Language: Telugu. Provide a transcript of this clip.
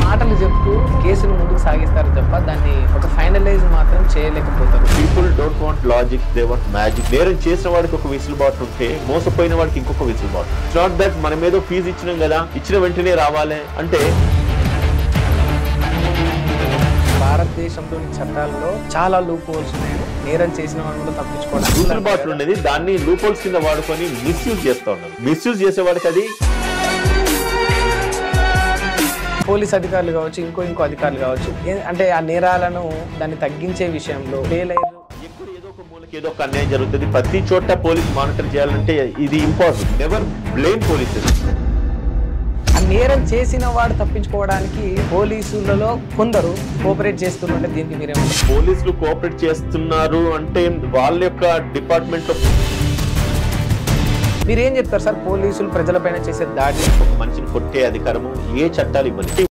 మాటలు చెప్తూ కేసును ముందుకు సాగిస్తారు తప్ప దాన్ని ఒక ఫైనలైజ్ మాత్రం చేయలేకపోతారు. People don't want logic, they want magic. నేరం చేసిన వాడికి ఒక వెసులుబాటు ఉంటే మోసపోయిన వాడికి ఇంకొక వెసులుబాటు. ఇట్స్ నాట్ దట్ మనం ఏదో ఫీజు ఇచ్చినాం కదా, ఇచ్చిన వెంటనే రావాలి అంటే. భారతదేశంలోని చట్టాల్లో చాలా లూప్ హోల్స్ ఉన్నాయి. నేరం చేసిన వాళ్ళు కూడా తప్పించుకోవడానికి వెసులుబాటు ఉండేది, దాన్ని లూప్ హోల్స్ కింద వాడుకొని మిస్యూజ్ చేస్తా ఉన్నారు. మిస్యూజ్ చేసేవాడికి అది పోలీస్ అధికారులు కావచ్చు, ఇంకో అధికారులు కావచ్చు, అంటే ఆ నేరాలను దాన్ని తగ్గించే విషయంలో ఎక్కడ ఏదో ఒక మూలకి ఏదో ఒక అన్యాయం జరుగుతుంది. ప్రతి చోట పోలీస్ మానిటర్ చేయాలంటే ఇది ఇంపాసిబుల్. Never blame polices. ఆ నేరం చేసిన వాడు తప్పించుకోవడానికి పోలీసులలో కొందరు కోఆపరేట్ చేస్తుంటే దీనికి మీరేమో పోలీసులు కోఆపరేట్ చేస్తున్నారు అంటే వాళ్ళ యొక్క డిపార్ట్మెంట్ లో మీరేం చెప్తారు సార్? పోలీసులు ప్రజలపైన చేసే దాడి, ఒక మనిషిని కొట్టే అధికారము ఏ చట్టాలు ఇవ్వలేదు.